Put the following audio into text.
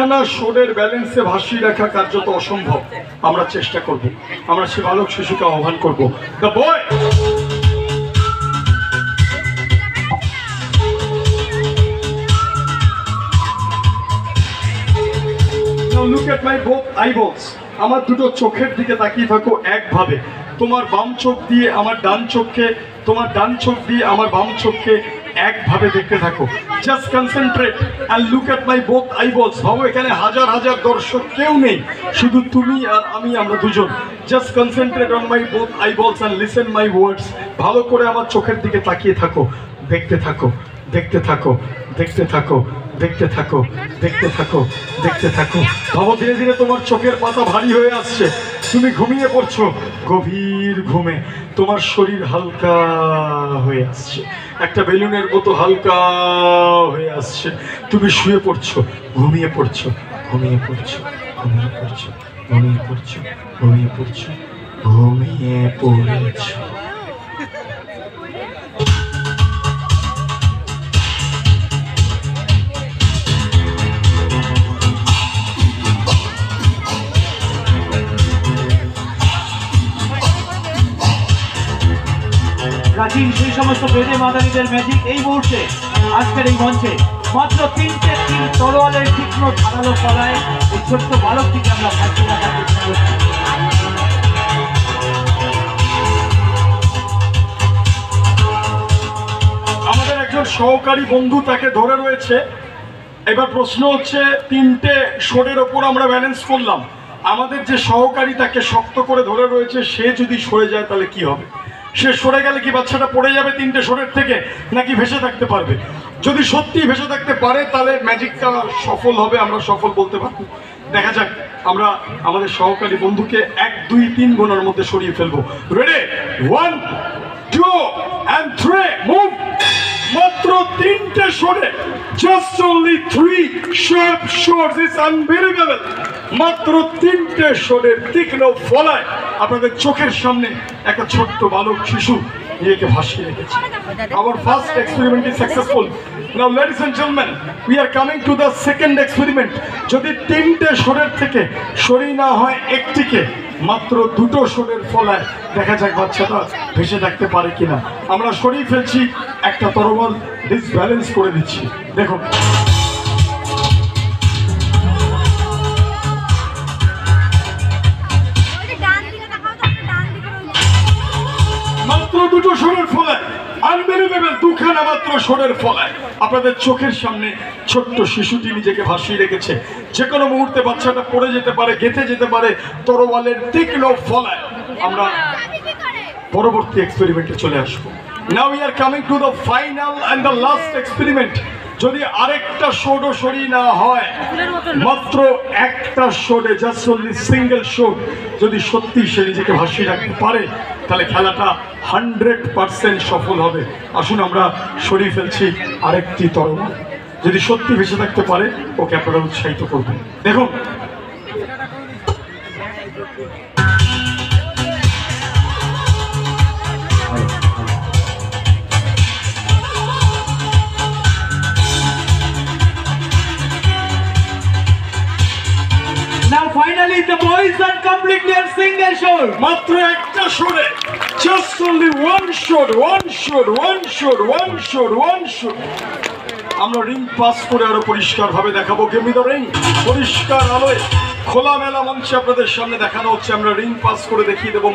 তিনখানা শোরের ব্যালেন্সে ভাসিয়ে রাখা কার্যত অসম্ভব। আমরা চেষ্টা করব, আমরা সে বালক শিশুকে আহ্বান করব। The boy, look at my both eyeballs. আমার দুটো চোখের দিকে তাকিয়ে থাকো একভাবে। তোমার বাম চোখ দিয়ে আমার ডান চোখকে, তোমার ডান চোখ দিয়ে আমার বাম চোখকে একভাবে দেখতে থাকো। Just concentrate and look at my both eyeballs. ভাবো এখানে হাজার হাজার দর্শক কেউ নেই, শুধু তুমি আর আমি, আমরা দুজন। Just concentrate on my both eyeballs and listen my words. ভালো করে আমার চোখের দিকে তাকিয়ে থাকো, দেখতে থাকো, দেখতে থাকো, দেখতে থাকো, দেখতে থাকো, দেখতে থাকো, দেখতে থাকো। ভাবো ধীরে ধীরে তোমার চোখের পাতা ভারী হয়ে আসছে, তুমি ঘুমিয়ে পড়ছো গভীর ঘুমে। তোমার শরীর হালকা হয়ে আসছে, একটা বেলুনের মতো হালকা হয়ে আসছে। তুমি শুয়ে পড়ছো, ঘুমিয়ে পড়ছো, ঘুমিয়ে পড়ছো, ঘুমিয়ে পড়ছো, ঘুমিয়ে পড়ছো, ঘুমিয়ে পড়ছো, ঘুমিয়ে পড়ছো। প্রাচীন সেই সমস্ত বেদে মাদানীদের ম্যাজিক এই মুহূর্তে আজকের এই মঞ্চে মাত্র তিনটে তলোয়ারের তীক্ষ্ণ ধারালো ফলায় এই ছোট্ট বালকটিকে আমরা ভাসিয়ে রাখার চেষ্টা করছি। আমাদের একজন সহকারী বন্ধু তাকে ধরে রয়েছে। এবার প্রশ্ন হচ্ছে, তিনটে শোরের ওপর আমরা ব্যালেন্স করলাম, আমাদের যে সহকারী তাকে শক্ত করে ধরে রয়েছে, সে যদি সরে যায় তাহলে কি হবে? সে সরে গেলে কি বাচ্চাটা পড়ে যাবে তিনটে শোরের থেকে, নাকি ভেসে থাকতে পারবে? যদি সত্যি ভেসে থাকতে পারে তাহলে ম্যাজিকটা সফল হবে, আমরা সফল বলতে পারবো। দেখা যাক, আমরা আমাদের সহকারী বন্ধুকে 1, 2, 3 গোনার মধ্যে সরিয়ে ফেলবো। Ready, 1, 2 and 3, move. মাত্র তিনটে Shorey, just only 3 sharp shots, is unbelievable. মাত্র তিনটে শোরের তীক্ষ্ণ ফলায় আপনাদের চোখের সামনে একটা ছোট্ট বালক শিশু নিজেকে ভাসিয়ে রেখেছে। Our first experiment is successful. Now ladies and gentlemen, we are coming to the second experiment. যদি তিনটে শোরের থেকে সরিয়ে না হয় একটিকে, মাত্র দুটো শোরের ফলায় দেখা যাক বাচ্চাটা ভেসে থাকতে পারে কিনা। আমরা সরিয়ে ফেলছি একটা তরোয়াল, ডিসব্যালেন্স করে দিচ্ছি। দেখুন, মাত্র দুটো শোরের ফলায়, আনবিলিভেবল, দুখানা মাত্র শোরের ফলায় আপনাদের চোখের সামনে ছোট্ট শিশুটি নিজেকে ভাসিয়ে রেখেছে। যে কোনো মুহূর্তে বাচ্চাটা পড়ে যেতে পারে, গেঁথে যেতে পারে তরোয়ালের তীক্ষ্ণ ফলায়। আমরা পরবর্তী এক্সপেরিমেন্টে চলে আসবো। Now we are coming to the final and the last experiment. যদি আরেকটা শোডও সরিয়ে না হয়, মাত্র একটা শোডে, জাস্ট অনলি সিঙ্গেল শোড, যদি সত্যি সে নিজেকে ভাসিয়ে রাখতে পারে তাহলে খেলাটা 100% সফল হবে। আসুন আমরা সরিয়ে ফেলছি আরেকটি তরোয়াল। যদি সত্যি ভেসে থাকতে পারে ওকে আপনারা উৎসাহিত করবেন। দেখুন, Now finally the boys are completely on single shot. মাত্র একটা Shorey, just only one shot, one shot, one shot, one shot, one shot. আমরা রিং পাস করে আরো পরিষ্কার ভাবে দেখাবো। Give me the ring. পরিষ্কার আলোয় খোলামেলা মঞ্চে আপনাদের সামনে দেখানো হচ্ছে, আমরা রিং পাস করে দেখিয়ে দেবো।